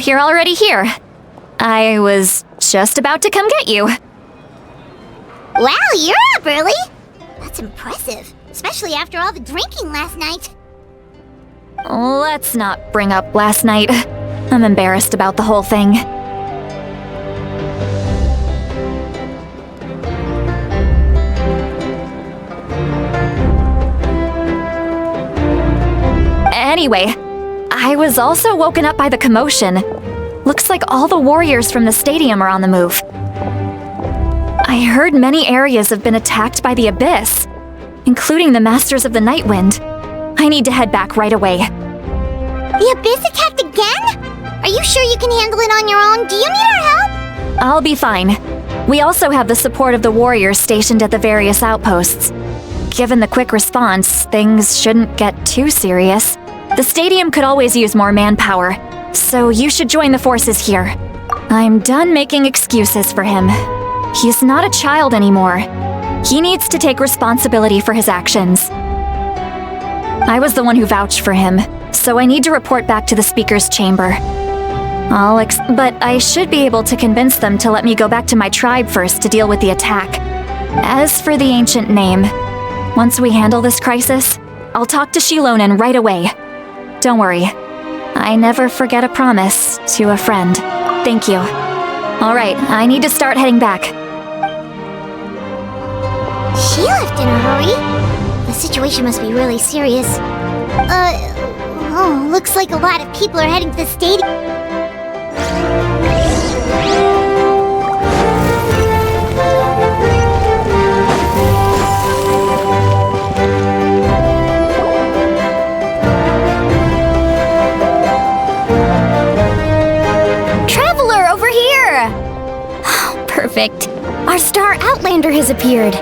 you're already here. I was just about to come get you. Wow, you're up early! That's impressive, especially after all the drinking last night. Let's not bring up last night. I'm embarrassed about the whole thing. Anyway, I was also woken up by the commotion. Looks like all the warriors from the stadium are on the move. I heard many areas have been attacked by the Abyss, including the Masters of the Night Wind. I need to head back right away. The Abyss attacked again? Are you sure you can handle it on your own? Do you need our help? I'll be fine. We also have the support of the warriors stationed at the various outposts. Given the quick response, things shouldn't get too serious. The stadium could always use more manpower, so you should join the forces here. I'm done making excuses for him. He's not a child anymore. He needs to take responsibility for his actions. I was the one who vouched for him, so I need to report back to the speaker's chamber. But I should be able to convince them to let me go back to my tribe first to deal with the attack. As for the ancient name, once we handle this crisis, I'll talk to Shilonen right away. Don't worry, I never forget a promise to a friend. Thank you. All right, I need to start heading back. She left in a hurry? The situation must be really serious. Looks like a lot of people are heading to the stadium. Traveler, over here! Perfect. Our star Outlander has appeared.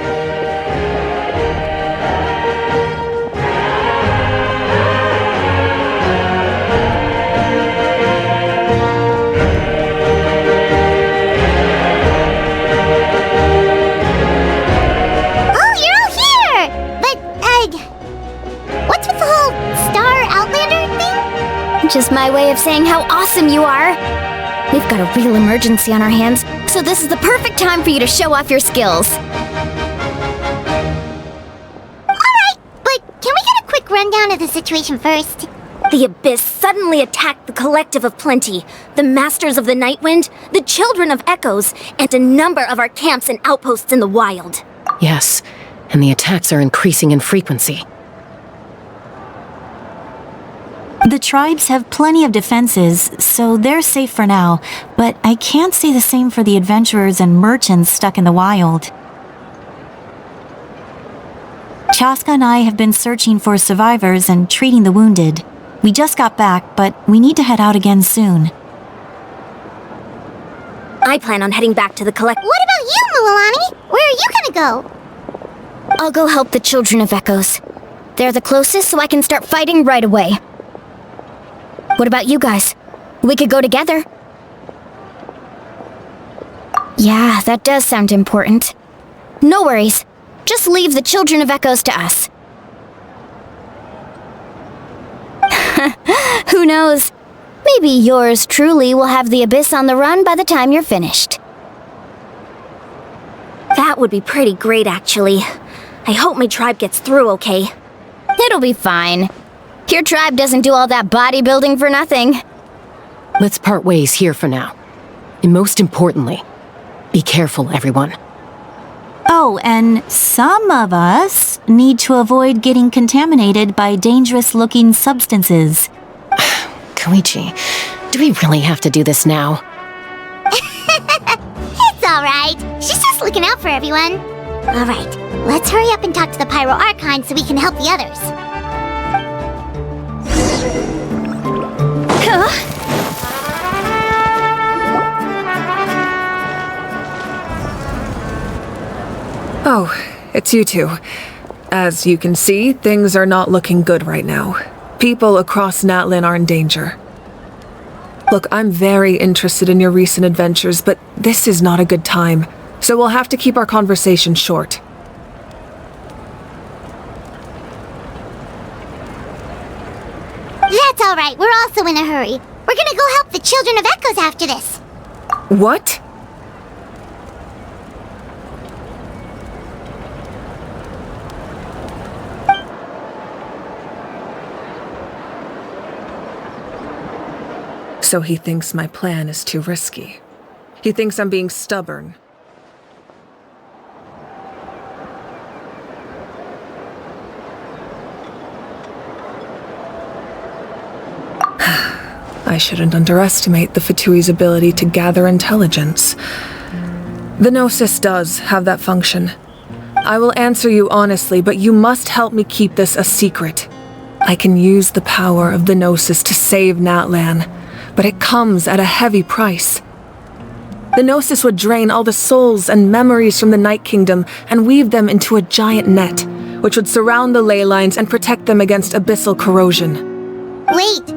Just my way of saying how awesome you are. We've got a real emergency on our hands, so this is the perfect time for you to show off your skills. Alright, but can we get a quick rundown of the situation first? The Abyss suddenly attacked the Collective of Plenty, the Masters of the Night Wind, the Children of Echoes, and a number of our camps and outposts in the wild. Yes, and the attacks are increasing in frequency. The tribes have plenty of defenses, so they're safe for now, but I can't say the same for the adventurers and merchants stuck in the wild. Chaska and I have been searching for survivors and treating the wounded. We just got back, but we need to head out again soon. I plan on heading back to the Collective. What about you, Mualani? Where are you gonna go? I'll go help the Children of Echoes. They're the closest, so I can start fighting right away. What about you guys? We could go together. Yeah, that does sound important. No worries. Just leave the Children of Echoes to us. Who knows? Maybe yours truly will have the Abyss on the run by the time you're finished. That would be pretty great, actually. I hope my tribe gets through okay. It'll be fine. Your tribe doesn't do all that bodybuilding for nothing. Let's part ways here for now. And most importantly, be careful, everyone. Oh, and some of us need to avoid getting contaminated by dangerous-looking substances. Koichi, do we really have to do this now? It's alright. She's just looking out for everyone. Alright, let's hurry up and talk to the Pyro Archon so we can help the others. Oh, it's you two. As you can see, things are not looking good right now. People across Natlin are in danger. Look, I'm very interested in your recent adventures, but this is not a good time, so we'll have to keep our conversation short. That's alright, we're also in a hurry. We're We're gonna go help the Children of Echoes after this. What? So he thinks my plan is too risky. He thinks I'm being stubborn. I shouldn't underestimate the Fatui's ability to gather intelligence. The Gnosis does have that function. I will answer you honestly, but you must help me keep this a secret. I can use the power of the Gnosis to save Natlan, but it comes at a heavy price. The Gnosis would drain all the souls and memories from the Night Kingdom and weave them into a giant net, which would surround the ley lines and protect them against abyssal corrosion. Wait,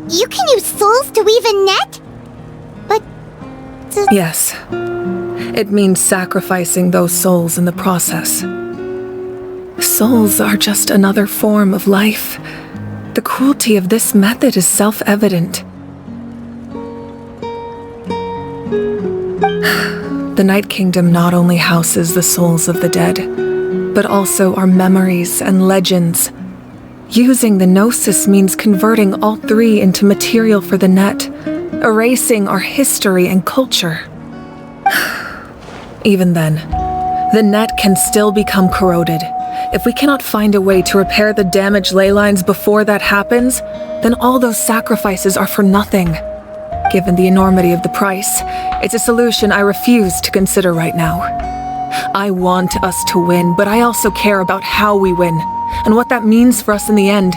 you can use souls to weave a net? But... Yes. It means sacrificing those souls in the process. Souls are just another form of life. The cruelty of this method is self-evident. The Night Kingdom not only houses the souls of the dead, but also our memories and legends. Using the Gnosis means converting all three into material for the net, erasing our history and culture. Even then, the net can still become corroded. If we cannot find a way to repair the damaged ley lines before that happens, then all those sacrifices are for nothing. Given the enormity of the price, it's a solution I refuse to consider right now. I want us to win, but I also care about how we win, and what that means for us in the end.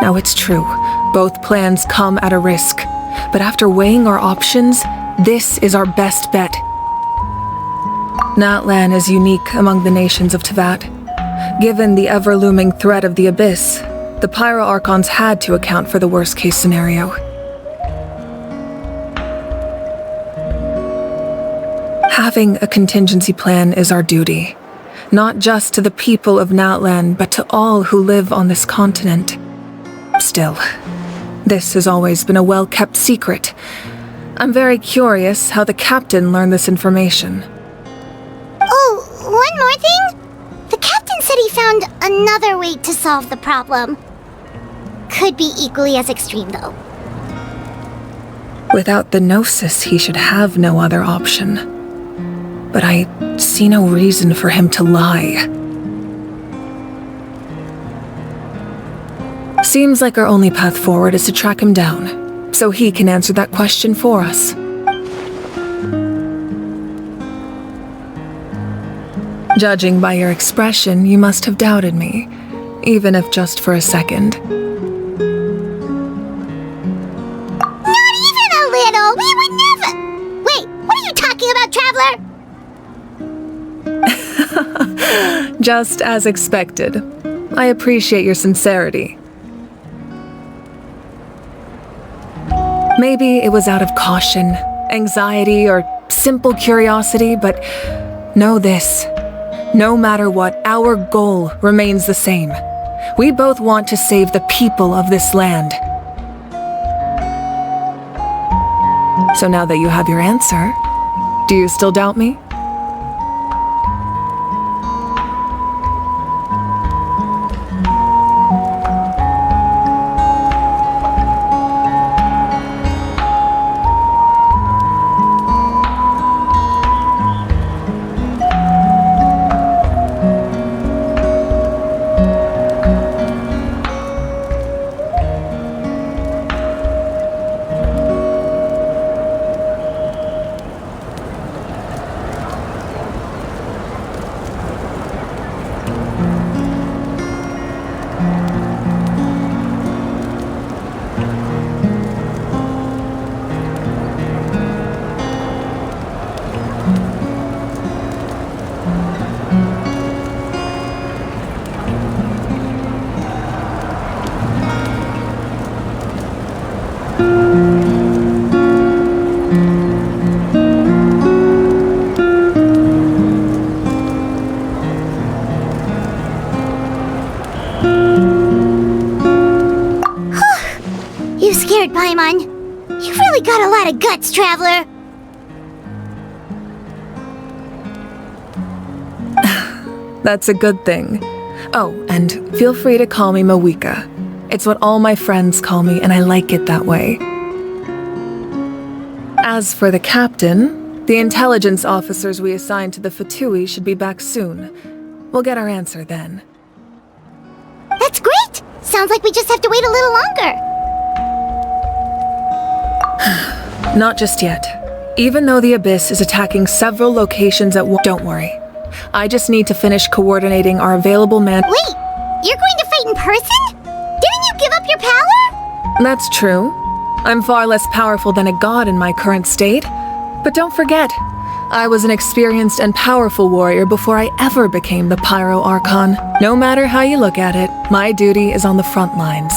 Now it's true, both plans come at a risk, but after weighing our options, this is our best bet. Natlan is unique among the nations of Teyvat. Given the ever-looming threat of the Abyss, the Pyro-Archons had to account for the worst-case scenario. Having a contingency plan is our duty, not just to the people of Natlan, but to all who live on this continent. Still, this has always been a well-kept secret. I'm very curious how the captain learned this information. Oh, one more thing? The captain said he found another way to solve the problem. Could be equally as extreme, though. Without the Gnosis, he should have no other option. But I see no reason for him to lie. Seems like our only path forward is to track him down, so he can answer that question for us. Judging by your expression, you must have doubted me, even if just for a second. Not even a little! We would never! Wait, what are you talking about, Traveler? Just as expected. I appreciate your sincerity. Maybe it was out of caution, anxiety, or simple curiosity, but know this. No matter what, our goal remains the same. We both want to save the people of this land. So now that you have your answer, do you still doubt me? scared, Paimon. You've really got a lot of guts, Traveler. That's a good thing. Oh, and feel free to call me Mawika. It's what all my friends call me, and I like it that way. As for the captain, the intelligence officers we assigned to the Fatui should be back soon. We'll get our answer then. That's great! Sounds like we just have to wait a little longer. Not just yet. Even though the Abyss is attacking several locations at once, don't worry. I just need to finish coordinating our available man- Wait, you're going to fight in person? Didn't you give up your power? That's true. I'm far less powerful than a god in my current state. But don't forget, I was an experienced and powerful warrior before I ever became the Pyro Archon. No matter how you look at it, my duty is on the front lines.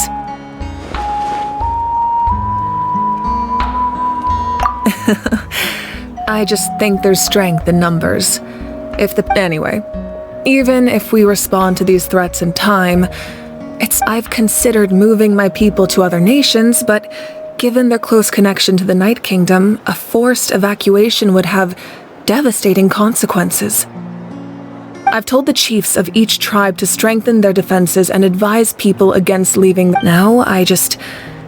I just think there's strength in numbers. Anyway, even if we respond to these threats in time, I've considered moving my people to other nations, but given their close connection to the Night Kingdom, a forced evacuation would have devastating consequences. I've told the chiefs of each tribe to strengthen their defenses and advise people against leaving. Now I just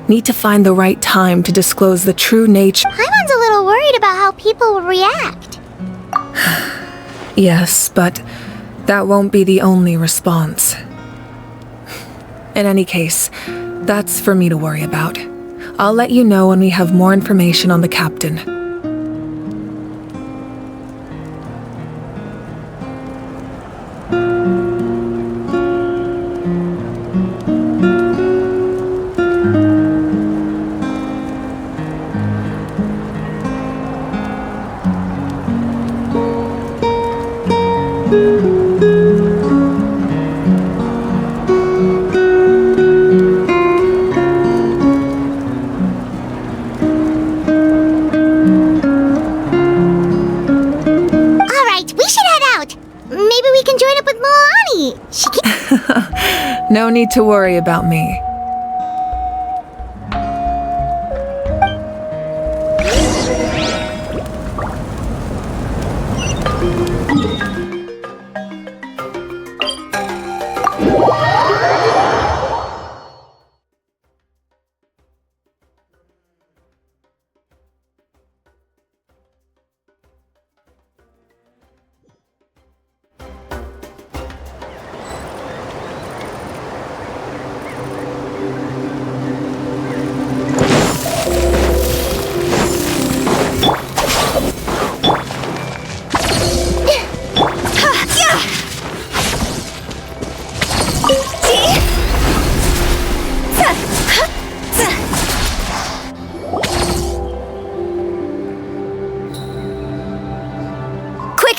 need to find the right time to disclose the true nature. Paimon's a little worried about how people will react. Yes, but that won't be the only response. In any case, that's for me to worry about. I'll let you know when we have more information on the captain. No need to worry about me.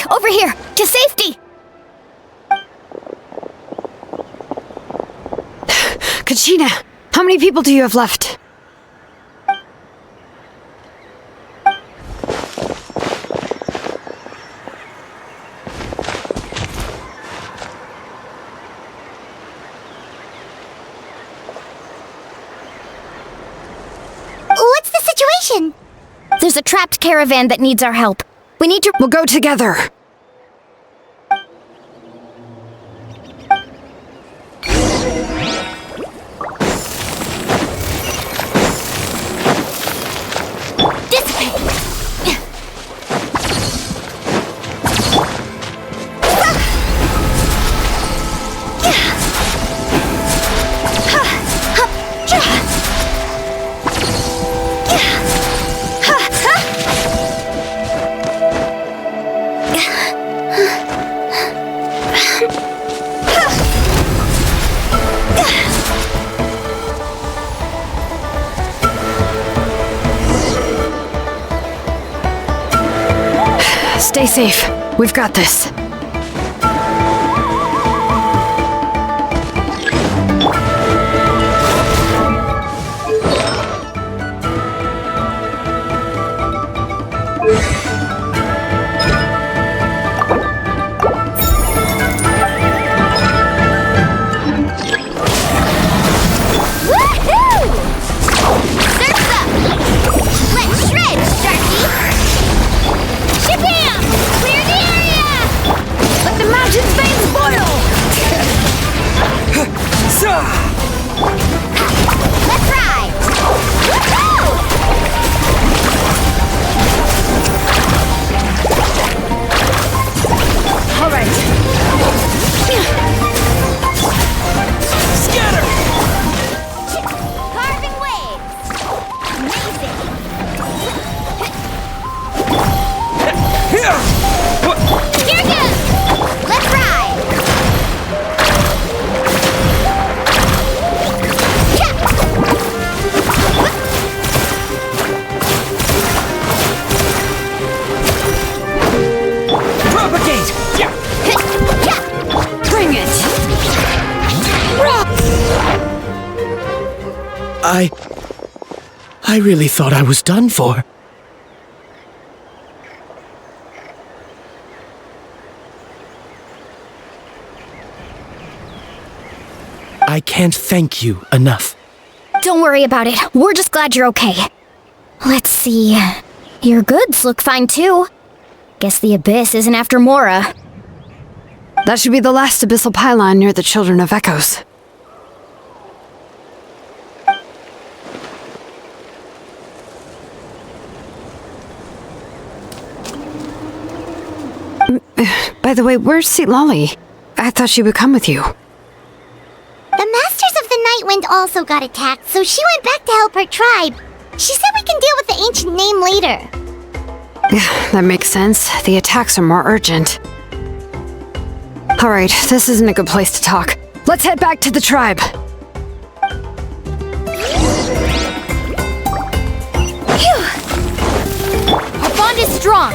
Over here! To safety! Kachina, how many people do you have left? What's the situation? There's a trapped caravan that needs our help. We need to— We'll go together. Stay safe. We've got this. Woohoo! I really thought I was done for. I can't thank you enough. Don't worry about it. We're just glad you're okay. Let's see. Your goods look fine too. Guess the Abyss isn't after Mora. That should be the last abyssal pylon near the Children of Echoes. By the way, where's Seat Lolly? I thought she would come with you. The Masters of the Nightwind also got attacked, so she went back to help her tribe. She said we can deal with the ancient name later. That makes sense. The attacks are more urgent. Alright, this isn't a good place to talk. Let's head back to the tribe. Phew! Our bond is strong.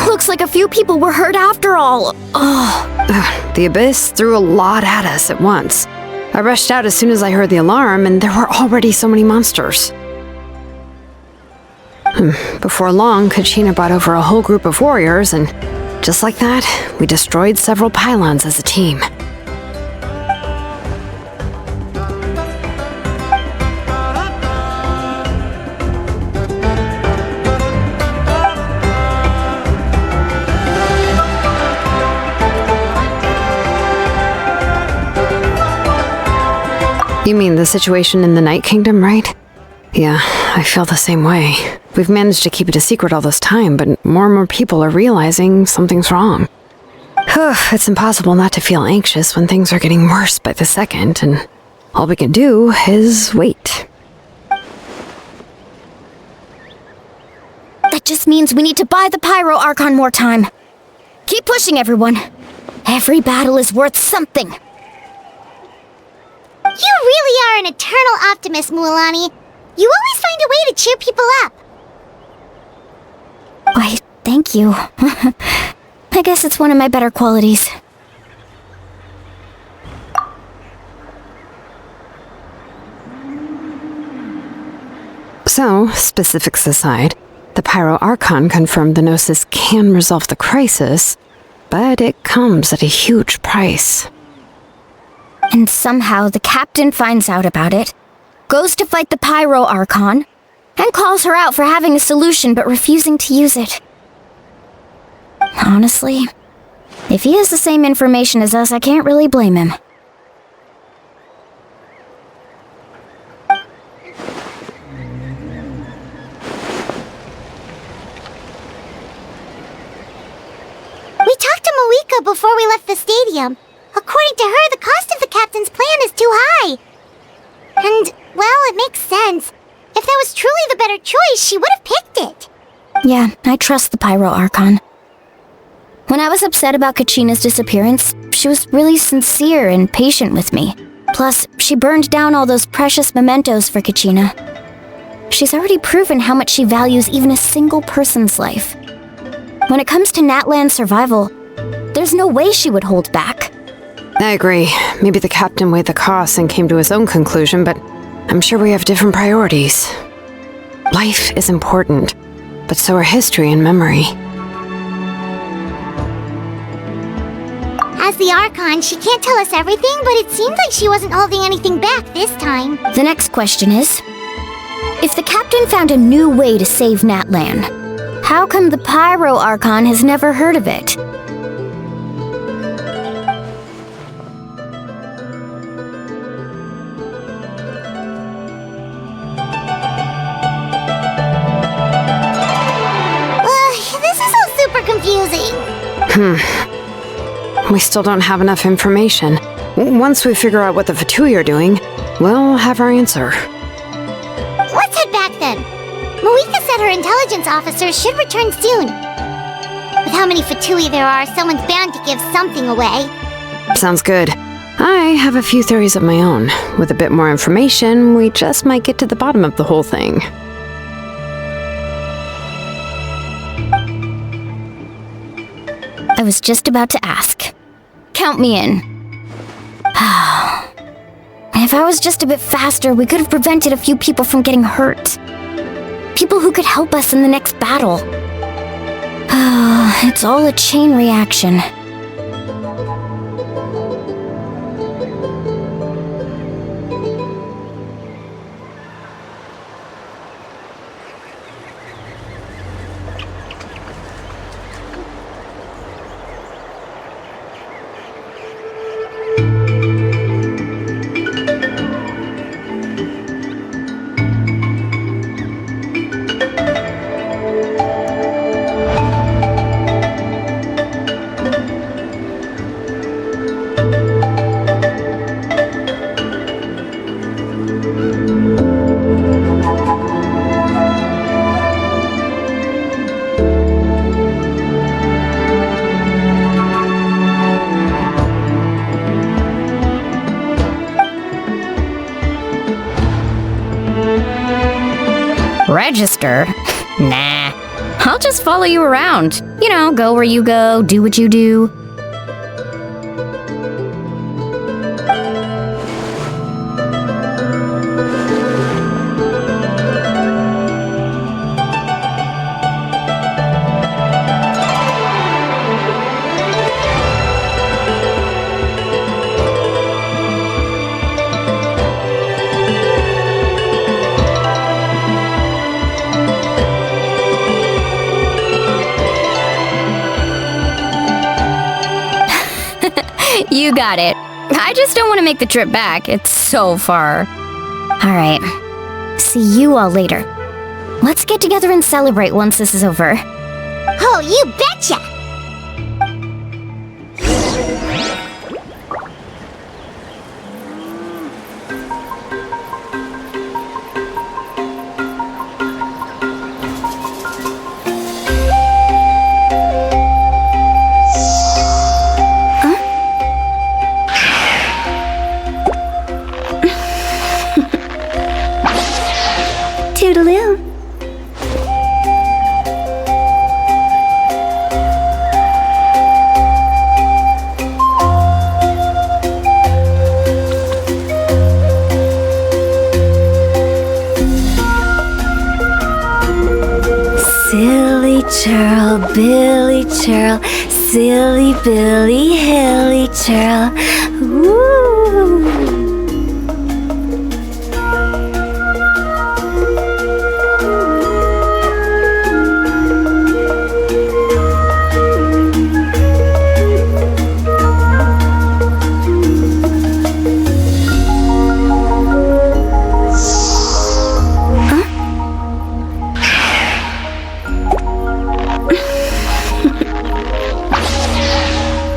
Looks like a few people were hurt after all. The Abyss threw a lot at us at once. I rushed out as soon as I heard the alarm, and there were already so many monsters. Before long, Kachina brought over a whole group of warriors, and just like that, we destroyed several pylons as a team. You mean the situation in the Night Kingdom, right? Yeah, I feel the same way. We've managed to keep it a secret all this time, but more and more people are realizing something's wrong. It's impossible not to feel anxious when things are getting worse by the second, and all we can do is wait. That just means we need to buy the Pyro Archon more time. Keep pushing, everyone. Every battle is worth something. You really are an eternal optimist, Mualani. You always find a way to cheer people up. Why, thank you. I guess it's one of my better qualities. So, specifics aside, the Pyro Archon confirmed the Gnosis can resolve the crisis, but it comes at a huge price. And somehow the captain finds out about it, goes to fight the Pyro Archon, and calls her out for having a solution but refusing to use it. Honestly, if he has the same information as us, I can't really blame him. We talked to Moika before we left the stadium. According to her, the cost of the captain's plan is too high. And, well, it makes sense. If that was truly the better choice, she would have picked it. Yeah, I trust the Pyro Archon. When I was upset about Kachina's disappearance, she was really sincere and patient with me. Plus, she burned down all those precious mementos for Kachina. She's already proven how much she values even a single person's life. When it comes to Natlan's survival, there's no way she would hold back. I agree. Maybe the captain weighed the costs and came to his own conclusion, but I'm sure we have different priorities. Life is important, but so are history and memory. As the Archon, she can't tell us everything, but it seemed like she wasn't holding anything back this time. The next question is, if the captain found a new way to save Natlan, how come the Pyro Archon has never heard of it? This is all super confusing. We still don't have enough information. Once we figure out what the Fatui are doing, we'll have our answer. Let's head back then. Moika said her intelligence officers should return soon. With how many Fatui there are, someone's bound to give something away. Sounds good. I have a few theories of my own. With a bit more information, we just might get to the bottom of the whole thing. I was just about to ask. Count me in. If I was just a bit faster, we could have prevented a few people from getting hurt. People who could help us in the next battle. It's all a chain reaction. Register? Nah. I'll just follow you around. You know, go where you go, do what you do. You got it. I just don't want to make the trip back. It's so far. Alright. See you all later. Let's get together and celebrate once this is over. Oh, you betcha! Toodaloo. Silly churl, Billy churl, silly Billy, hilly churl. Woo!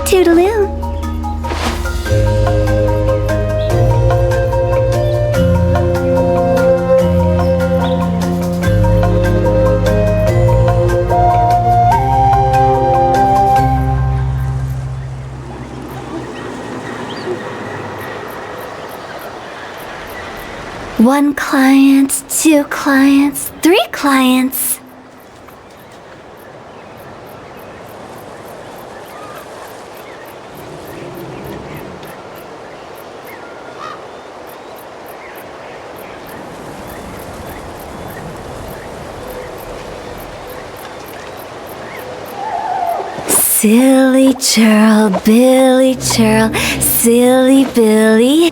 Toodaloo. One client, two clients, three clients. Silly churl, Billy churl, silly Billy.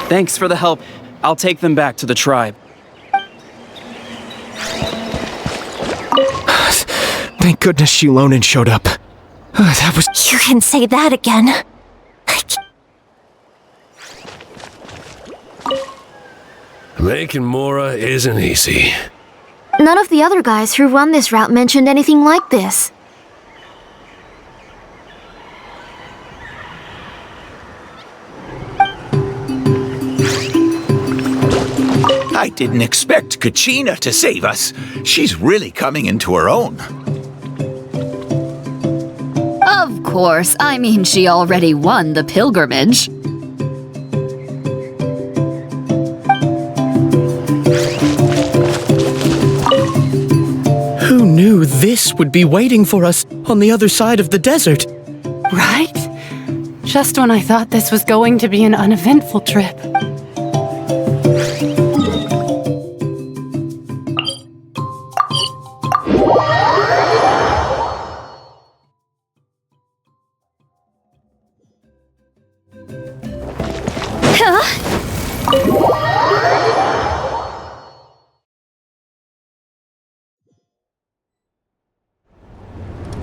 Thanks for the help. I'll take them back to the tribe. Thank goodness Shilonen showed up. That was... You can say that again. Making Mora isn't easy. None of the other guys who run this route mentioned anything like this. I didn't expect Kachina to save us. She's really coming into her own. Of course, I mean she already won the pilgrimage. Who knew this would be waiting for us on the other side of the desert? Right? Just when I thought this was going to be an uneventful trip.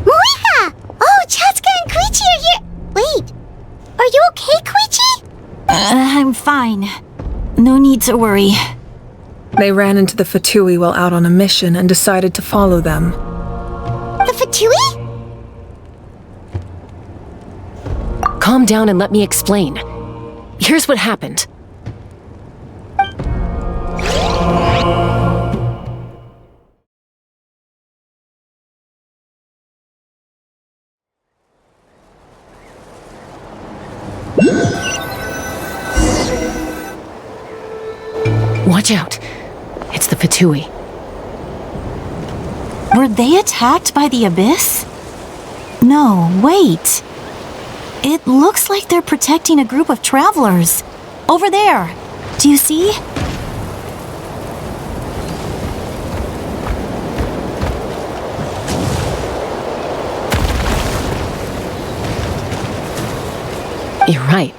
Moika! Oh, Chatska and Koichi are here! Wait, are you okay, Koichi? I'm fine. No need to worry. They ran into the Fatui while out on a mission and decided to follow them. The Fatui? Calm down and let me explain. Here's what happened. Watch out. It's the Fatui. Were they attacked by the Abyss? No, wait. It looks like they're protecting a group of travelers. Over there. Do you see? You're right.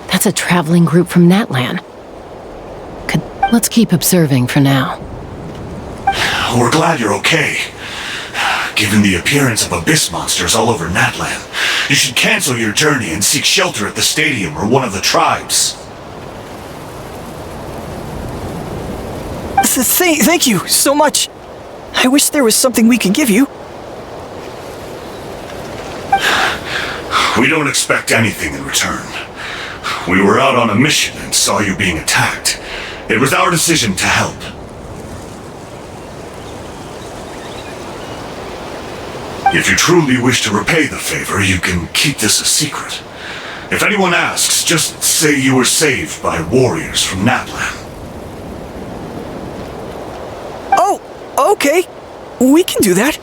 That's a traveling group from Natlan. Let's keep observing for now. We're glad you're okay. Given the appearance of abyss monsters all over Natlan, you should cancel your journey and seek shelter at the stadium or one of the tribes. Thank you so much. I wish there was something we could give you. We don't expect anything in return. We were out on a mission and saw you being attacked. It was our decision to help. If you truly wish to repay the favor, you can keep this a secret. If anyone asks, just say you were saved by warriors from Natlan. Oh, okay. We can do that.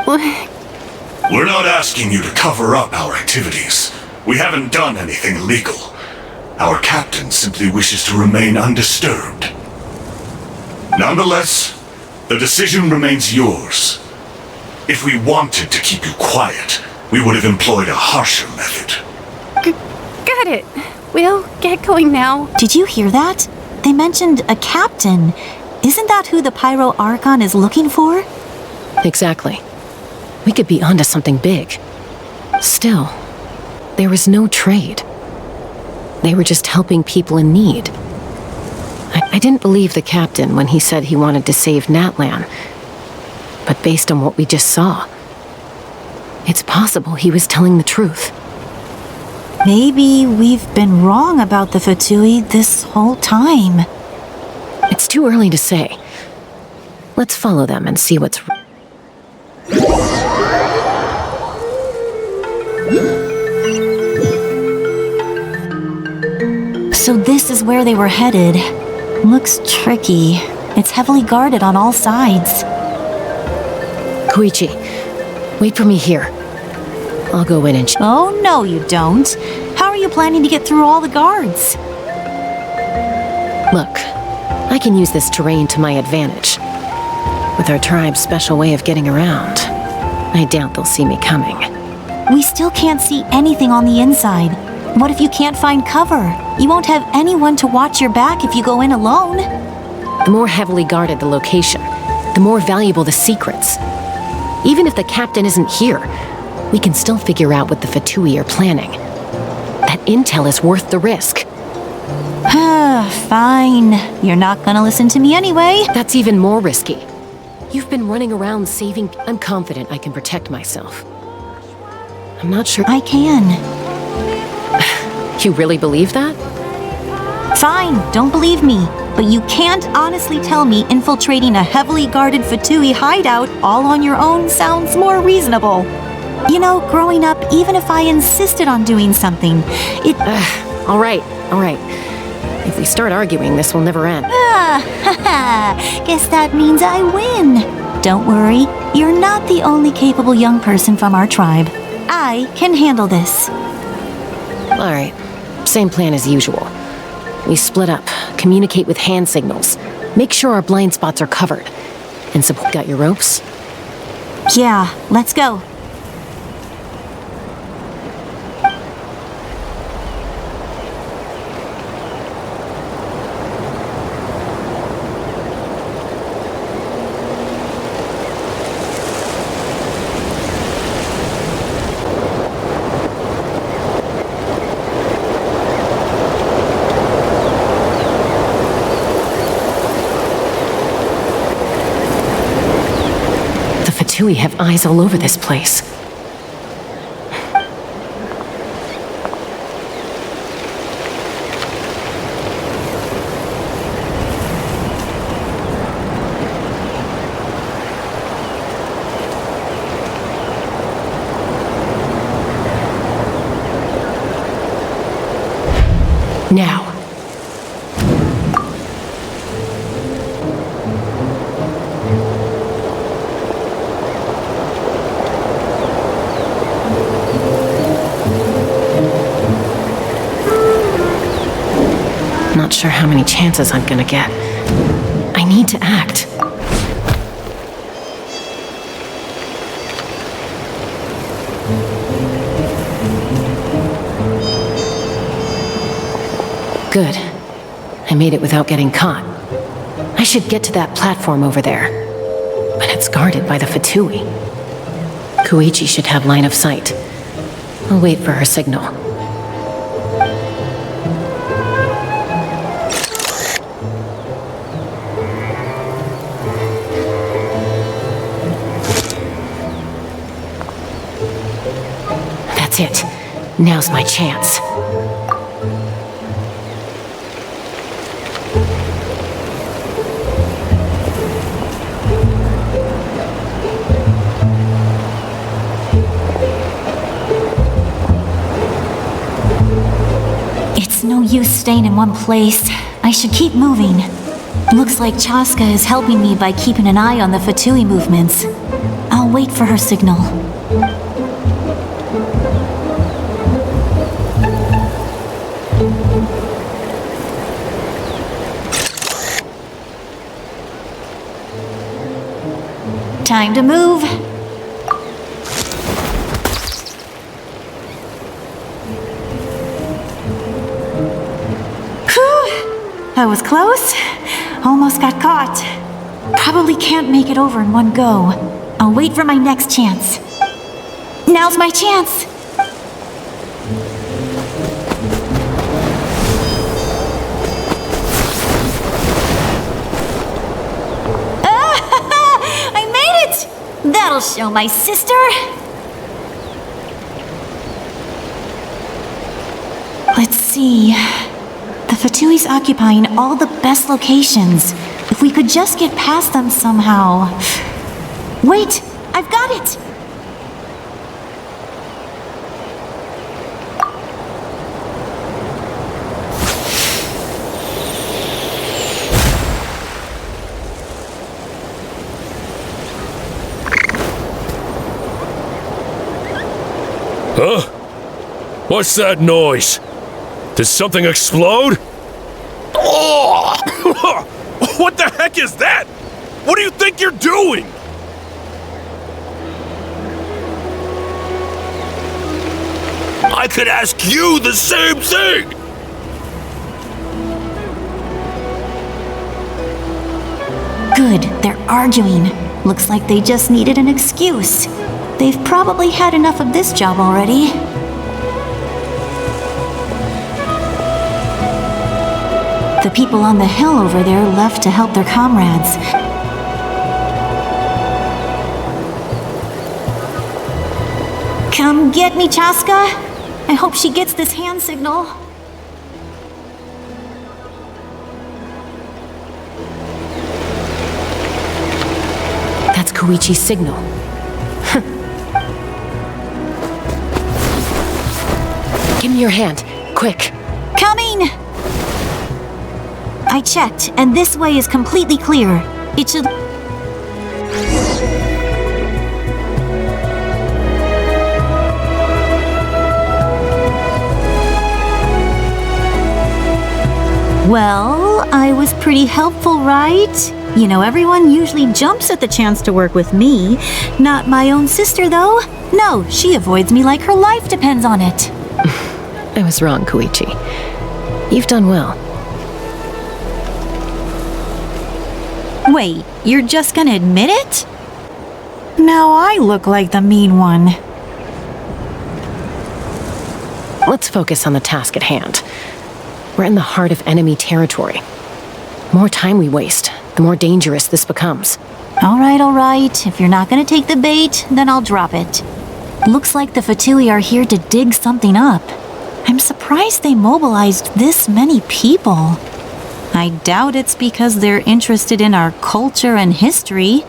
We're not asking you to cover up our activities. We haven't done anything illegal. Our captain simply wishes to remain undisturbed. Nonetheless, the decision remains yours. If we wanted to keep you quiet, we would have employed a harsher method. Got it. We'll get going now. Did you hear that? They mentioned a captain. Isn't that who the Pyro Archon is looking for? Exactly. We could be onto something big. Still, there was no trade. They were just helping people in need. I didn't believe the captain when he said he wanted to save Natlan. But based on what we just saw, it's possible he was telling the truth. Maybe we've been wrong about the Fatui this whole time. It's too early to say. Let's follow them and see what's... So this is where they were headed. Looks tricky. It's heavily guarded on all sides. Koichi, wait for me here. I'll go in and... Oh, no you don't. How are you planning to get through all the guards? Look, I can use this terrain to my advantage. With our tribe's special way of getting around, I doubt they'll see me coming. We still can't see anything on the inside. What if you can't find cover? You won't have anyone to watch your back if you go in alone. The more heavily guarded the location, the more valuable the secrets. Even if the captain isn't here, we can still figure out what the Fatui are planning. That intel is worth the risk. Fine. You're not gonna listen to me anyway. That's even more risky. You've been running around saving... I'm confident I can protect myself. I'm not sure... I can. You really believe that? Fine, don't believe me. but you can't honestly tell me infiltrating a heavily guarded Fatui hideout all on your own sounds more reasonable. You know, growing up, even if I insisted on doing something, it... All right. If we start arguing, this will never end. Guess that means I win. Don't worry, you're not the only capable young person from our tribe. I can handle this. All right. Same plan as usual. We split up, communicate with hand signals, make sure our blind spots are covered. And support. Got your ropes? Yeah, let's go. We have eyes all over this place. Now. Not sure how many chances I'm gonna get. I need to act. Good. I made it without getting caught. I should get to that platform over there. But it's guarded by the Fatui. Koichi should have line of sight. I'll wait for her signal. That's it. Now's my chance. It's no use staying in one place. I should keep moving. Looks like Chaska is helping me by keeping an eye on the Fatui movements. I'll wait for her signal. Time to move. That was close. Almost got caught. Probably can't make it over in one go. I'll wait for my next chance. Now's my chance. I made it! That'll show my sister. Let's see. The Fatui's occupying all the best locations. If we could just get past them somehow. Wait! I've got it! Huh? What's that noise? Did something explode? Oh! What the heck is that? What do you think you're doing? I could ask you the same thing! Good, they're arguing. Looks like they just needed an excuse. They've probably had enough of this job already. The people on the hill over there left to help their comrades. Come get me, Chaska. I hope she gets this hand signal. Koichi's signal. Give me your hand, quick. Coming! I checked, and this way is completely clear. It should... Well, I was pretty helpful, right? You know, everyone usually jumps at the chance to work with me. Not my own sister, though. No, she avoids me like her life depends on it. I was wrong, Koichi. You've done well. Wait, you're just gonna admit it? Now I look like the mean one. Let's focus on the task at hand. We're in the heart of enemy territory. The more time we waste, the more dangerous this becomes. All right. If you're not gonna take the bait, then I'll drop it. Looks like the Fatui are here to dig something up. I'm surprised they mobilized this many people. I doubt it's because they're interested in our culture and history.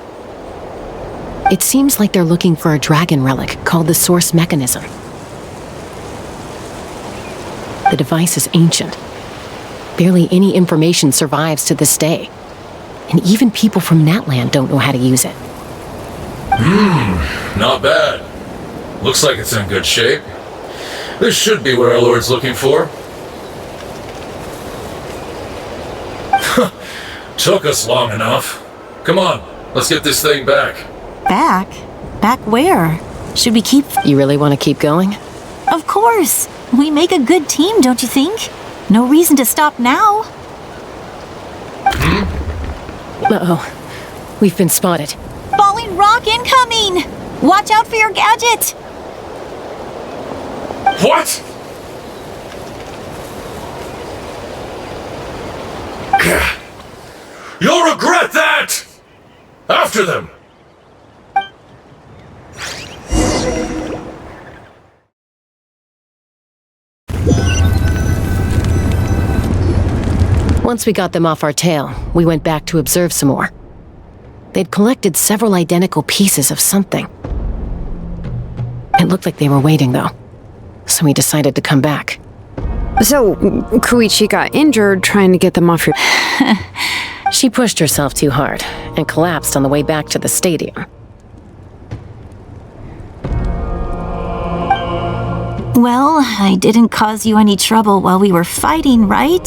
It seems like they're looking for a dragon relic called the Source Mechanism. The device is ancient. Barely any information survives to this day. And even people from Natland don't know how to use it. Not bad. Looks like it's in good shape. This should be what our Lord's looking for. Took us long enough. Come on, let's get this thing back. Back? Back where? Should we keep... You really want to keep going? Of course! We make a good team, don't you think? No reason to stop now. Uh-oh. We've been spotted. Falling rock incoming! Watch out for your gadget! What? You'll regret that! After them! Once we got them off our tail, we went back to observe some more. They'd collected several identical pieces of something. It looked like they were waiting, though, so we decided to come back. So, Koichi got injured trying to get them off your... She pushed herself too hard and collapsed on the way back to the stadium. Well, I didn't cause you any trouble while we were fighting, right?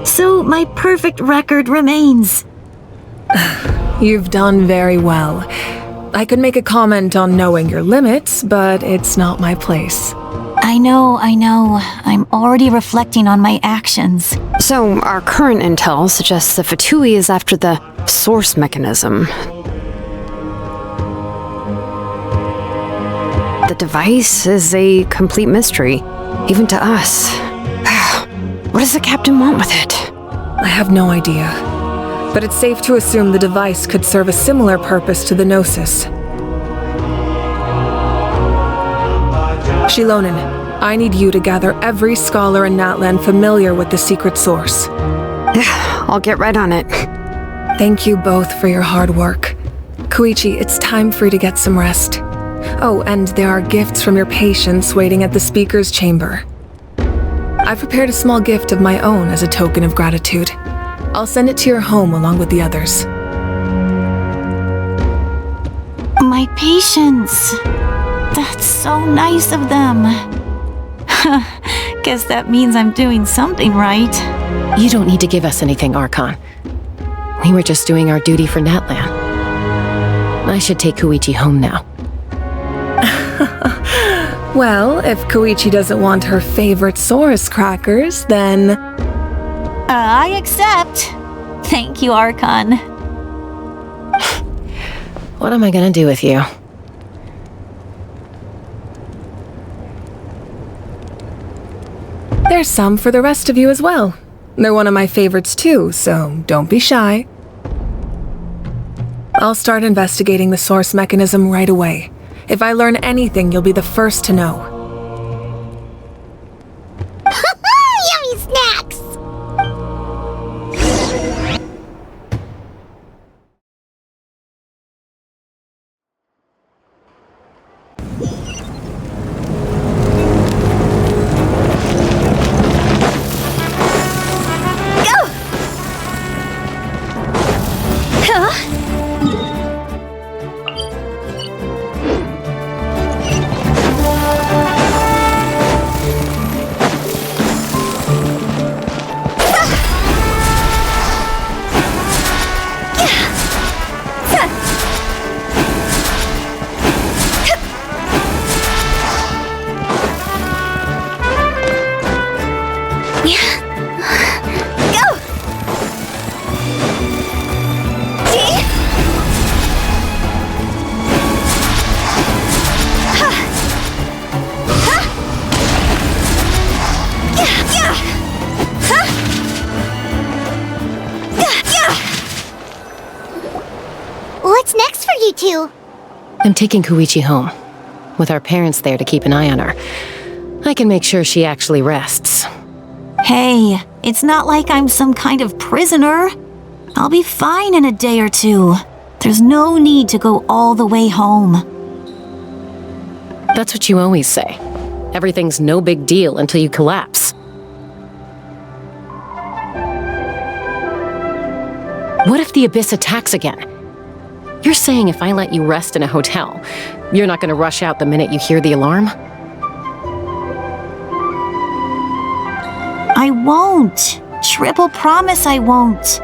So my perfect record remains. You've done very well. I could make a comment on knowing your limits, but it's not my place. I know. I'm already reflecting on my actions. So, our current intel suggests the Fatui is after the source mechanism. The device is a complete mystery, even to us. What does the captain want with it? I have no idea. But it's safe to assume the device could serve a similar purpose to the Gnosis. Shilonen, I need you to gather every scholar in Natland familiar with the secret source. I'll get right on it. Thank you both for your hard work. Koichi, it's time for you to get some rest. Oh, and there are gifts from your patients waiting at the speaker's chamber. I've prepared a small gift of my own as a token of gratitude. I'll send it to your home along with the others. My patients. That's so nice of them. Guess that means I'm doing something right. You don't need to give us anything, Archon. We were just doing our duty for Natland. I should take Koichi home now. Well, if Koichi doesn't want her favorite Saurus crackers, then... I accept. Thank you, Archon. What am I gonna do with you? There's some for the rest of you as well. They're one of my favorites too, so don't be shy. I'll start investigating the source mechanism right away. If I learn anything, you'll be the first to know. Yummy snacks! you two? I'm taking Koichi home. With our parents there to keep an eye on her, I can make sure she actually rests. Hey, it's not like I'm some kind of prisoner. I'll be fine in a day or two. There's no need to go all the way home. That's what you always say. Everything's no big deal until you collapse. What if the Abyss attacks again? You're saying if I let you rest in a hotel, you're not going to rush out the minute you hear the alarm? I won't. Triple promise I won't.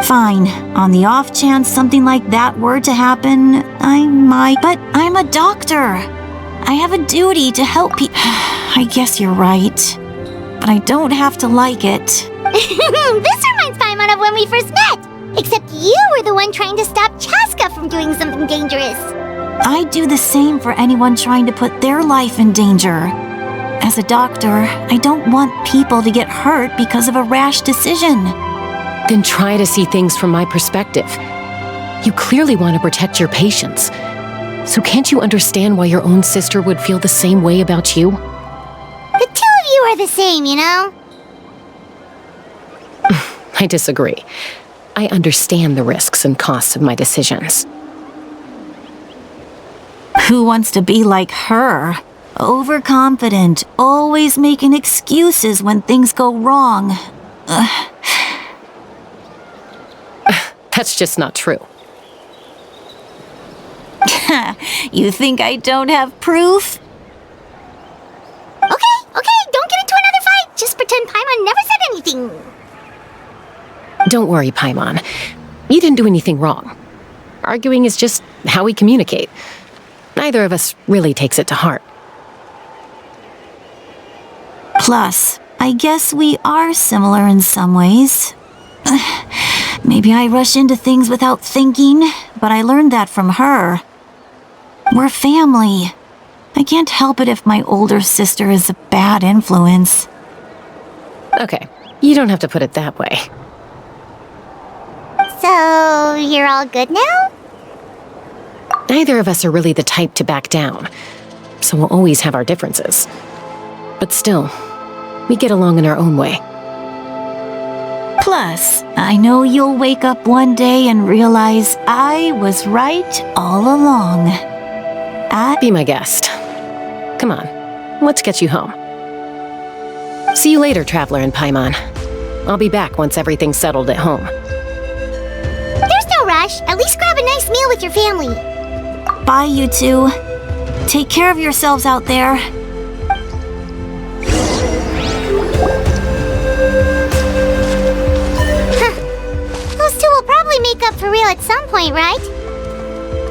Fine. On the off chance something like that were to happen, I might. But I'm a doctor. I have a duty to help people. I guess you're right. But I don't have to like it. This reminds Paimon of when we first met. Except you were the one trying to stop Chaska from doing something dangerous. I do the same for anyone trying to put their life in danger. As a doctor, I don't want people to get hurt because of a rash decision. Then try to see things from my perspective. You clearly want to protect your patients. So can't you understand why your own sister would feel the same way about you? The two of you are the same, you know? I disagree. I understand the risks and costs of my decisions. Who wants to be like her? Overconfident, always making excuses when things go wrong. That's just not true. You think I don't have proof? Okay, don't get into another fight. Just pretend Paimon never said anything. Don't worry, Paimon. You didn't do anything wrong. Arguing is just how we communicate. Neither of us really takes it to heart. Plus, I guess we are similar in some ways. Maybe I rush into things without thinking, but I learned that from her. We're family. I can't help it if my older sister is a bad influence. Okay, you don't have to put it that way. So, you're all good now? Neither of us are really the type to back down, so we'll always have our differences. But still, we get along in our own way. Plus, I know you'll wake up one day and realize I was right all along. Be my guest. Come on, let's get you home. See you later, Traveler and Paimon. I'll be back once everything's settled at home. There's no rush. At least grab a nice meal with your family. Bye, you two. Take care of yourselves out there. Those two will probably make up for real at some point, right?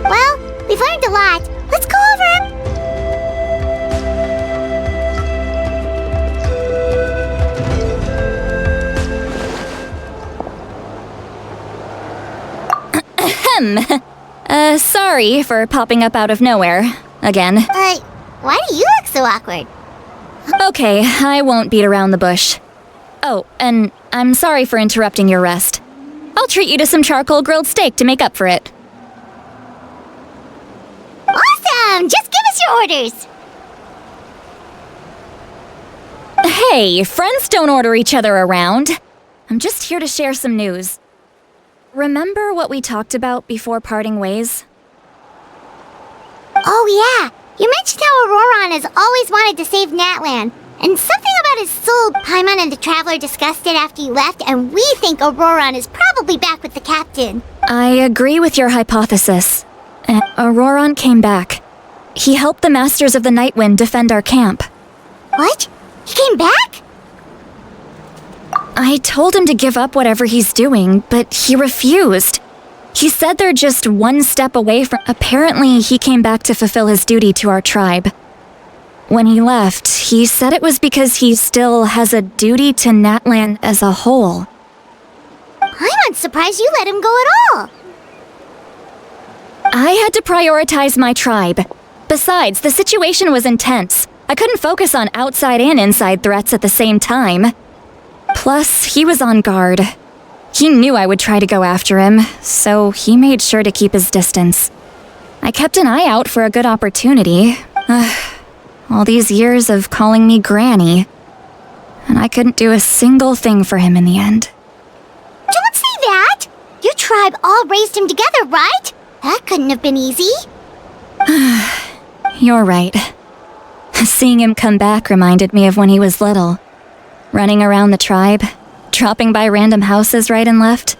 Well, we've learned a lot. Let's go over. Sorry for popping up out of nowhere. Again. Why do you look so awkward? Okay, I won't beat around the bush. Oh, and I'm sorry for interrupting your rest. I'll treat you to some charcoal grilled steak to make up for it. Awesome! Just give us your orders! Hey, friends don't order each other around. I'm just here to share some news. Remember what we talked about before parting ways? Oh yeah, you mentioned how Auroron has always wanted to save Natlan, and something about his soul Paimon and the Traveler discussed it after you left, and we think Auroron is probably back with the captain. I agree with your hypothesis. Auroron came back. He helped the Masters of the Nightwind defend our camp. What? He came back? I told him to give up whatever he's doing, but he refused. He said they're just one step away from... Apparently, he came back to fulfill his duty to our tribe. When he left, he said it was because he still has a duty to Natlan as a whole. I'm surprised you let him go at all. I had to prioritize my tribe. Besides, the situation was intense. I couldn't focus on outside and inside threats at the same time. Plus, he was on guard. He knew I would try to go after him, so he made sure to keep his distance. I kept an eye out for a good opportunity. All these years of calling me Granny. And I couldn't do a single thing for him in the end. Don't say that! Your tribe all raised him together, right? That couldn't have been easy. You're right. Seeing him come back reminded me of when he was little. Running around the tribe, dropping by random houses right and left.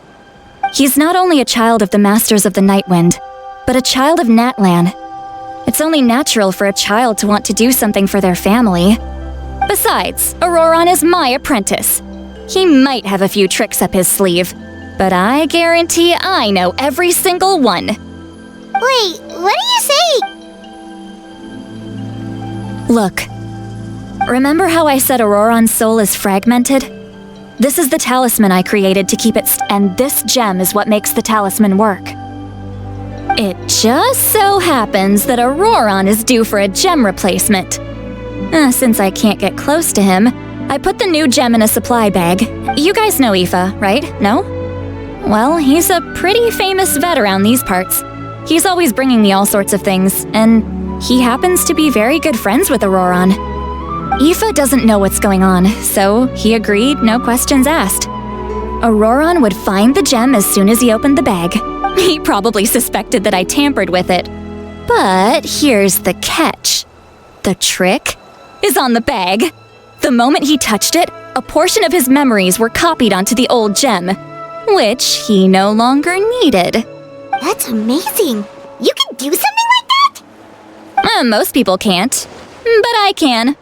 He's not only a child of the Masters of the Nightwind, but a child of Natlan. It's only natural for a child to want to do something for their family. Besides, Auroron is my apprentice. He might have a few tricks up his sleeve, but I guarantee I know every single one. Wait, what do you say? Look, remember how I said Auroron's soul is fragmented? This is the talisman I created to keep it and this gem is what makes the talisman work. It just so happens that Auroron is due for a gem replacement. Since I can't get close to him, I put the new gem in a supply bag. You guys know Aoife, right? No? Well, he's a pretty famous vet around these parts. He's always bringing me all sorts of things, and he happens to be very good friends with Auroron. Aoife doesn't know what's going on, so he agreed, no questions asked. Auroron would find the gem as soon as he opened the bag. He probably suspected that I tampered with it. But here's the catch. The trick is on the bag. The moment he touched it, a portion of his memories were copied onto the old gem, which he no longer needed. That's amazing. You can do something like that? Most people can't, but I can.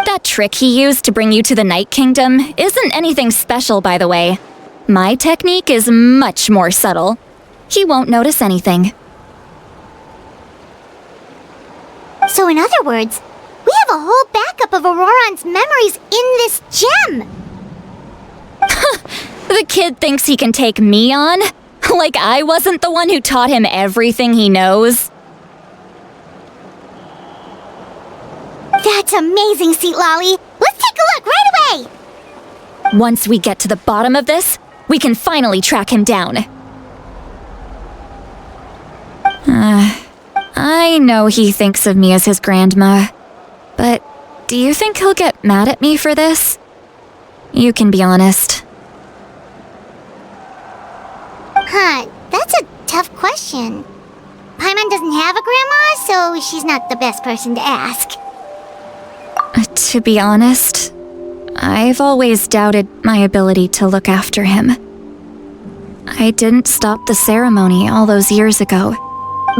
That trick he used to bring you to the Night Kingdom isn't anything special, by the way. My technique is much more subtle. He won't notice anything. So in other words, we have a whole backup of Auroron's memories in this gem! The kid thinks he can take me on? Like I wasn't the one who taught him everything he knows? That's amazing, Seat Lolly! Let's take a look right away! Once we get to the bottom of this, we can finally track him down. I know he thinks of me as his grandma, but do you think he'll get mad at me for this? You can be honest. That's a tough question. Paimon doesn't have a grandma, so she's not the best person to ask. To be honest, I've always doubted my ability to look after him. I didn't stop the ceremony all those years ago.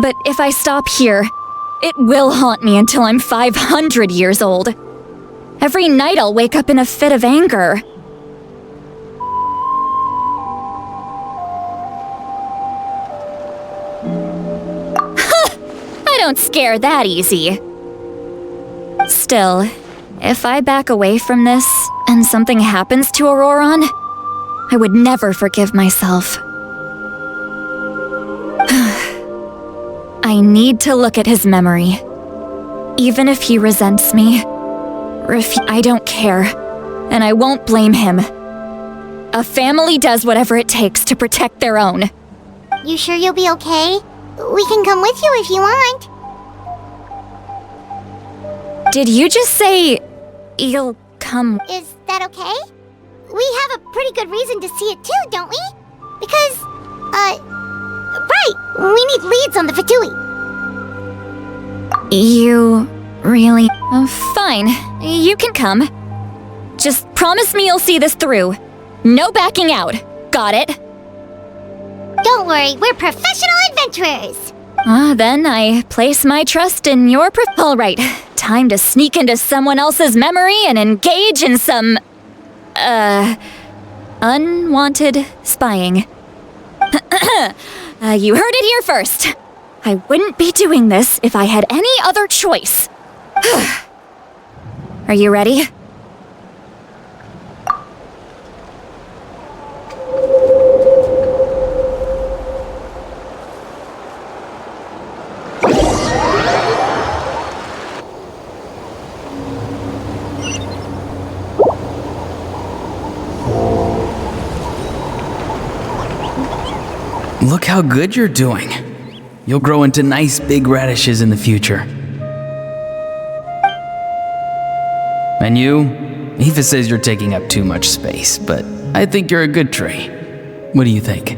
But if I stop here, it will haunt me until I'm 500 years old. Every night I'll wake up in a fit of anger. I don't scare that easy. Still, if I back away from this and something happens to Auroron, I would never forgive myself. I need to look at his memory. Even if he resents me, I don't care, and I won't blame him. A family does whatever it takes to protect their own. You sure you'll be okay? We can come with you if you want. Did you just say you'll come? Is that okay? We have a pretty good reason to see it too, don't we? Because, right, we need leads on the Fatui. You really? Fine, you can come. Just promise me you'll see this through. No backing out. Got it? Don't worry, we're professional adventurers. Then I place my trust in your All right, time to sneak into someone else's memory and engage in some, unwanted spying. You heard it here first. I wouldn't be doing this if I had any other choice. Are you ready? how good you're doing. You'll grow into nice big radishes in the future. And you? Aoife says you're taking up too much space, but I think you're a good tree. What do you think?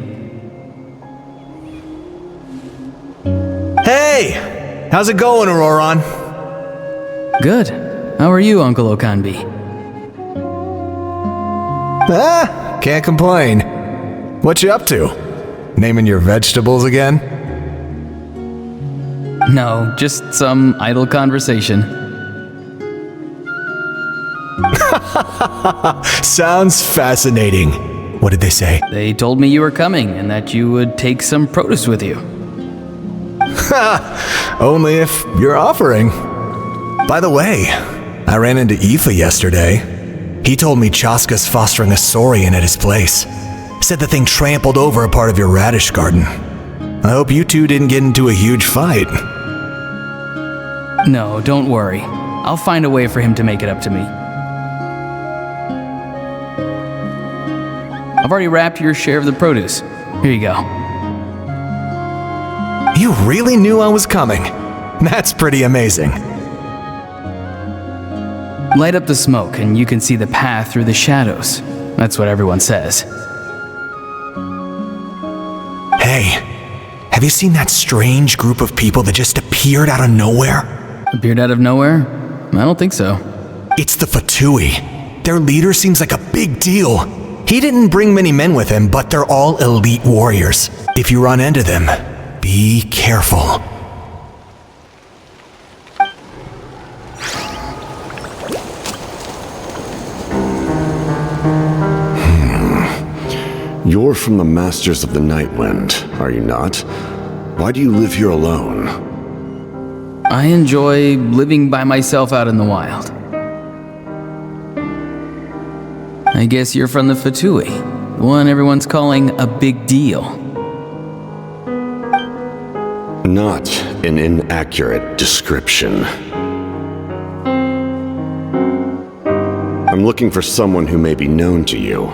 Hey! How's it going, Auroron? Good. How are you, Uncle Okanbi? Can't complain. What you up to? Naming your vegetables again? No, just some idle conversation. Sounds fascinating. What did they say? They told me you were coming and that you would take some produce with you. Only if you're offering. By the way, I ran into Aoife yesterday. He told me Chaska's fostering a saurian at his place. Said the thing trampled over a part of your radish garden. I hope you two didn't get into a huge fight. No, don't worry. I'll find a way for him to make it up to me. I've already wrapped your share of the produce. Here you go. You really knew I was coming. That's pretty amazing. Light up the smoke and you can see the path through the shadows. That's what everyone says. Hey, have you seen that strange group of people that just appeared out of nowhere? Appeared out of nowhere? I don't think so. It's the Fatui. Their leader seems like a big deal. He didn't bring many men with him, but they're all elite warriors. If you run into them, be careful. You're from the Masters of the Nightwind, are you not? Why do you live here alone? I enjoy living by myself out in the wild. I guess you're from the Fatui, the one everyone's calling a big deal. Not an inaccurate description. I'm looking for someone who may be known to you.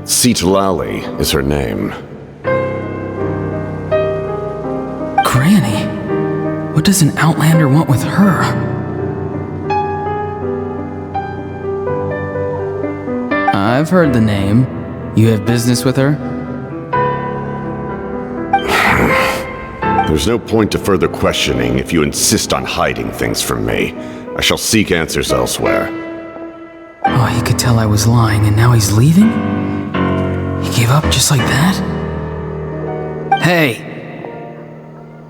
Citlali is her name. Granny? What does an Outlander want with her? I've heard the name. You have business with her? There's no point to further questioning if you insist on hiding things from me. I shall seek answers elsewhere. Oh, he could tell I was lying and now he's leaving? He gave up just like that? Hey!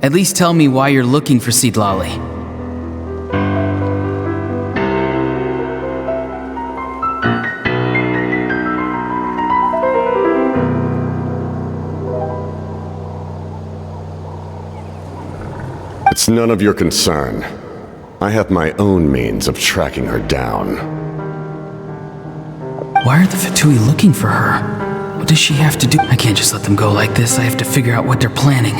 At least tell me why you're looking for Citlali. It's none of your concern. I have my own means of tracking her down. Why are the Fatui looking for her? What does she have to do? I can't just let them go like this. I have to figure out what they're planning.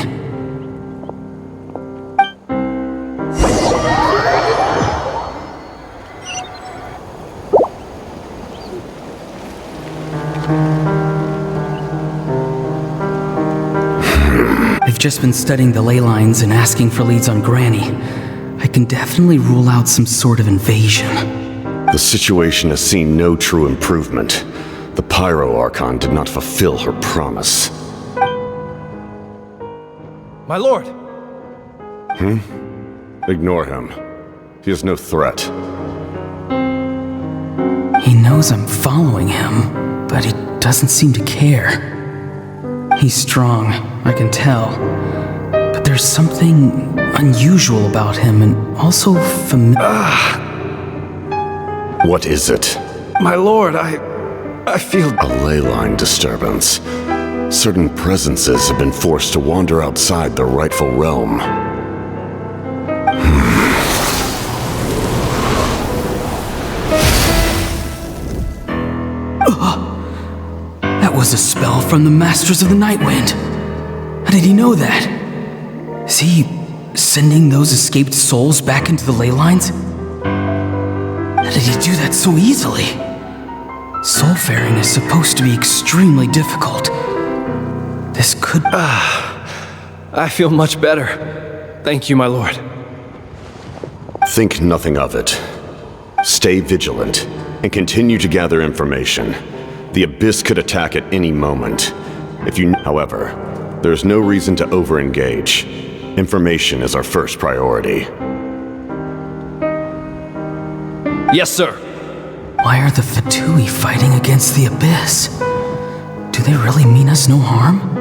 I've just been studying the ley lines and asking for leads on Granny. I can definitely rule out some sort of invasion. The situation has seen no true improvement. The Pyro Archon did not fulfill her promise. My lord! Ignore him. He is no threat. He knows I'm following him, but he doesn't seem to care. He's strong, I can tell. But there's something unusual about him and also familiar. What is it? My lord, I feel... A ley line disturbance. Certain presences have been forced to wander outside their rightful realm. That was a spell from the Masters of the Nightwind. How did he know that? Is he sending those escaped souls back into the ley lines? How did he do that so easily? Soulfaring is supposed to be extremely difficult. This could... I feel much better. Thank you, my lord. Think nothing of it. Stay vigilant, and continue to gather information. The Abyss could attack at any moment. However, there's no reason to over-engage. Information is our first priority. Yes, sir. Why are the Fatui fighting against the Abyss? Do they really mean us no harm?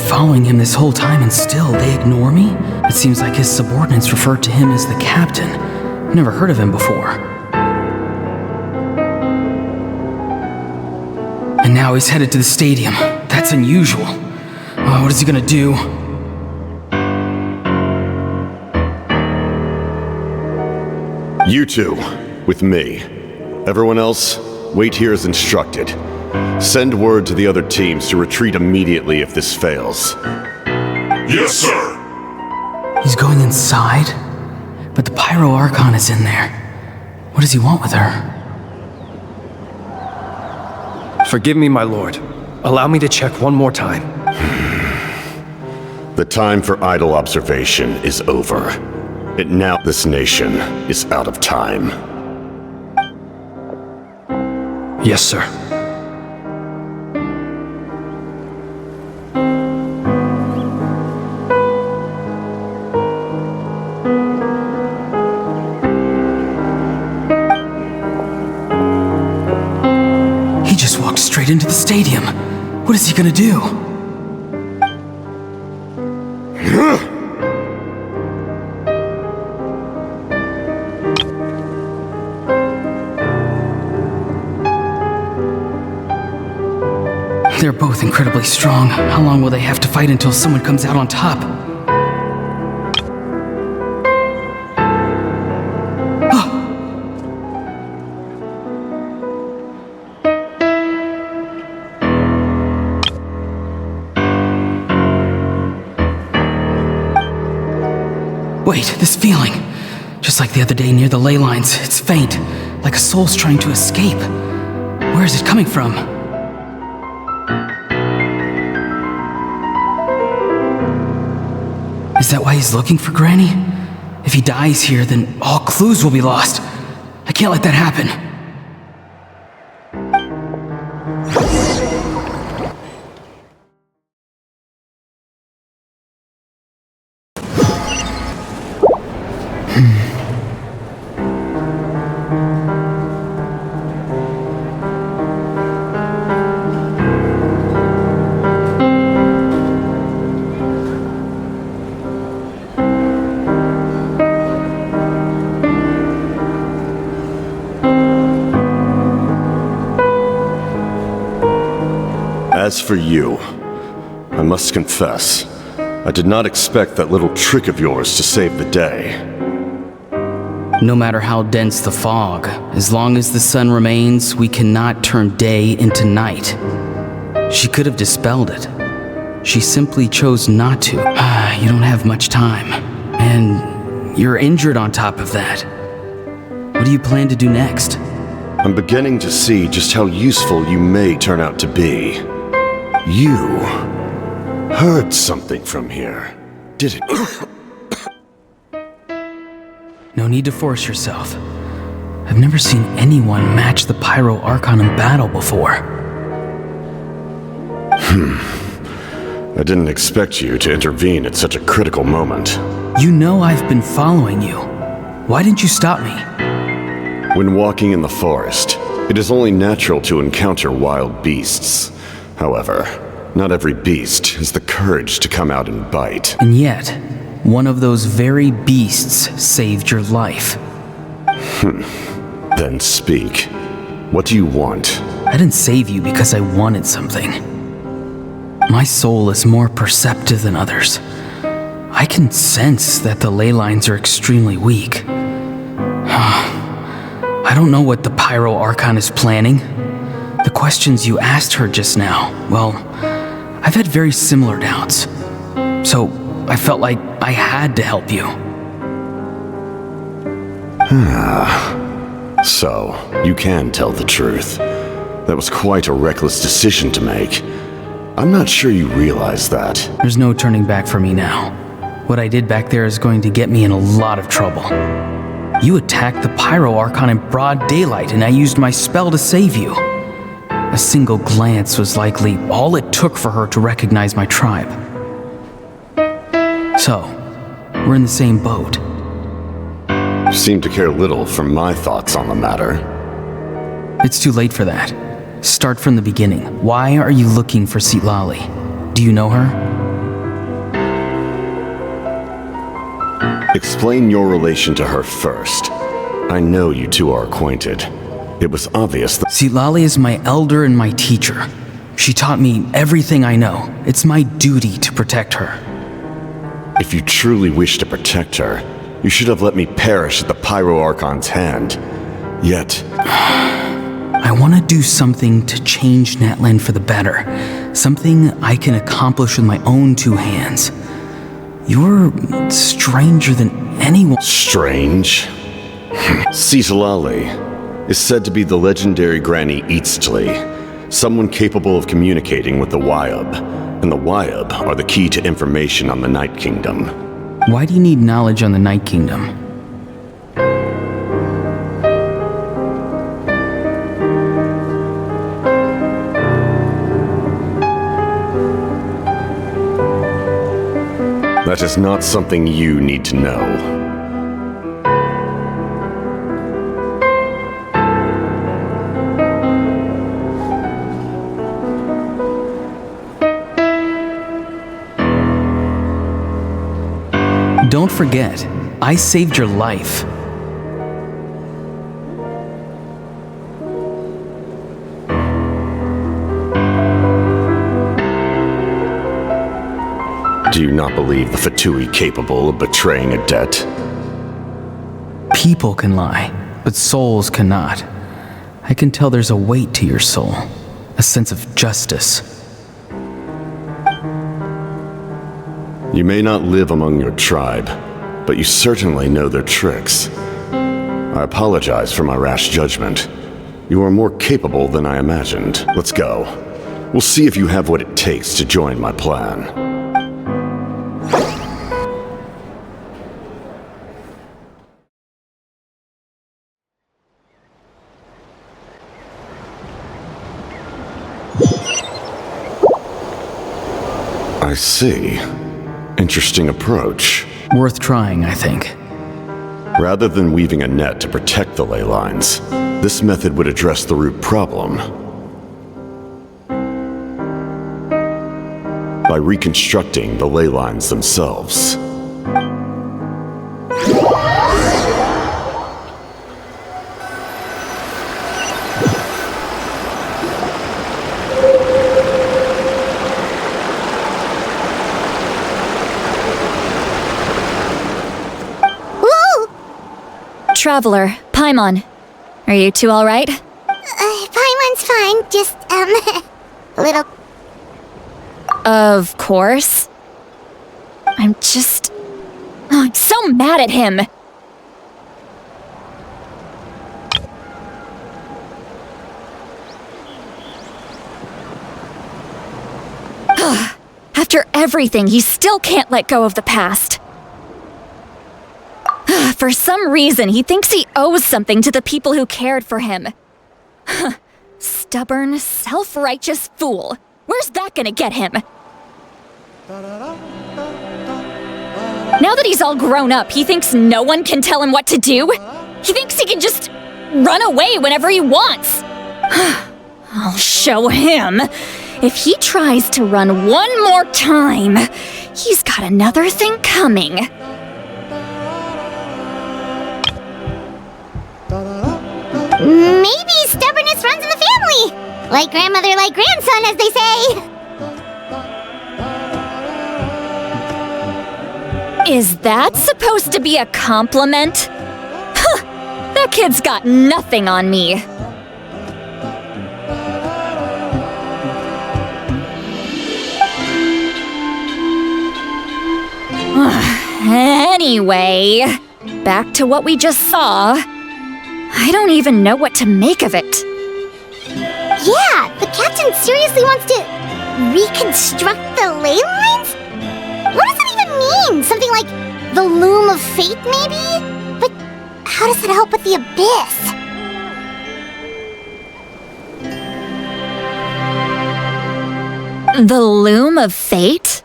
Following him this whole time and still they ignore me? It seems like his subordinates refer to him as the captain. Never heard of him before. And now he's headed to the stadium. That's unusual. What is he gonna do? You two, with me. Everyone else, wait here as instructed. Send word to the other teams to retreat immediately if this fails. Yes, sir. He's going inside? But the Pyro Archon is in there. What does he want with her? Forgive me, my lord. Allow me to check one more time. The time for idle observation is over. Now this nation is out of time. Yes, sir. Straight into the stadium. What is he gonna do? They're both incredibly strong. How long will they have to fight until someone comes out on top? Wait, this feeling. Just like the other day near the ley lines, it's faint, like a soul's trying to escape. Where is it coming from? Is that why he's looking for Granny? If he dies here, then all clues will be lost. I can't let that happen. As for you, I must confess, I did not expect that little trick of yours to save the day. No matter how dense the fog, as long as the sun remains, we cannot turn day into night. She could have dispelled it. She simply chose not to. You don't have much time. And you're injured on top of that. What do you plan to do next? I'm beginning to see just how useful you may turn out to be. You heard something from here, didn't you? No need to force yourself. I've never seen anyone match the Pyro Archon in battle before. I didn't expect you to intervene at such a critical moment. You know I've been following you. Why didn't you stop me? When walking in the forest, it is only natural to encounter wild beasts. However, not every beast has the courage to come out and bite. And yet, one of those very beasts saved your life. Then speak. What do you want? I didn't save you because I wanted something. My soul is more perceptive than others. I can I don't know what the Pyro Archon is planning. The questions you asked her just now, well, I've had very similar doubts. So I felt like I had to help you. So, you can tell the truth. That was quite a reckless decision to make. I'm not sure you realize that. There's no turning back for me now. What I did back there is going to get me in a lot of trouble. You attacked the Pyro Archon in broad daylight, and I used my spell to save you. A single glance was likely all it took for her to recognize my tribe. So, we're in the same boat. You seem to care little for my thoughts on the matter. It's too late for that. Start from the beginning. Why are you looking for Citlali? Do you know her? Explain your relation to her first. I know you two are acquainted. It was obvious that Citlali is my elder and my teacher. She taught me everything I know. It's my duty to protect her. if you truly wish to protect her, you should have let me perish at the Pyro Archon's hand. Yet... I want to do something to change Natlan for the better. Something I can accomplish with my own two hands. You're stranger than anyone. Strange? Citlali is said to be the legendary Granny Eastli, someone capable of communicating with the Wyub, and the Wyub are the key to information on the Night Kingdom. Why do you need knowledge on the Night Kingdom? That is not something you need to know. Don't forget, I saved your life. Do you not believe the Fatui capable of betraying a debt? People can lie, but souls cannot. I can tell there's a weight to your soul, a sense of justice. You may not live among your tribe, but you certainly know their tricks. I apologize for my rash judgment. You are more capable than I imagined. Let's go. We'll see if you have what it takes to join my plan. I see. Interesting approach. Worth trying, I think. Rather than weaving a net to protect the ley lines, this method would address the root problem. By reconstructing the ley lines themselves. Traveler, Paimon. Are you two alright? Paimon's fine, just, a little... Of course. I'm just... Oh, I'm so mad at him! After everything, he still can't let go of the past. For some reason, he thinks he owes something to the people who cared for him. Stubborn, self-righteous fool. Where's that gonna get him? Now that he's all grown up, he thinks no one can tell him what to do? He thinks he can just run away whenever he wants. I'll show him. If he tries to run one more time, he's got another thing coming. Maybe stubbornness runs in the family! Like grandmother, like grandson, as they say! Is that supposed to be a compliment? Huh! That kid's got nothing on me. Anyway, back to what we just saw. I don't even know what to make of it. Yeah, the captain seriously wants to reconstruct the ley lines? What does that even mean? Something like the loom of fate, maybe? But how does that help with the abyss? The loom of fate?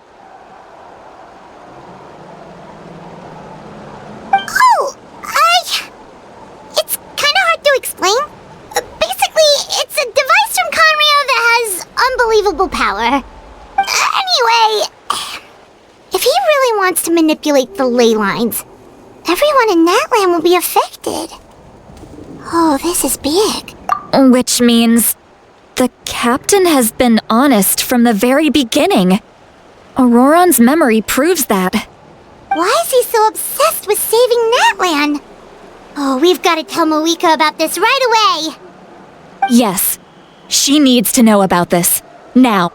It's kind of hard to explain. Basically, it's a device from Conrio that has unbelievable power. Anyway, if he really wants to manipulate the ley lines, everyone in Natlan will be affected. Oh, this is big. Which means the captain has been honest from the very beginning. Auroron's memory proves that. Why is he so obsessed with saving Natlan? Oh, we've got to tell Moeka about this right away. Yes, she needs to know about this. Now.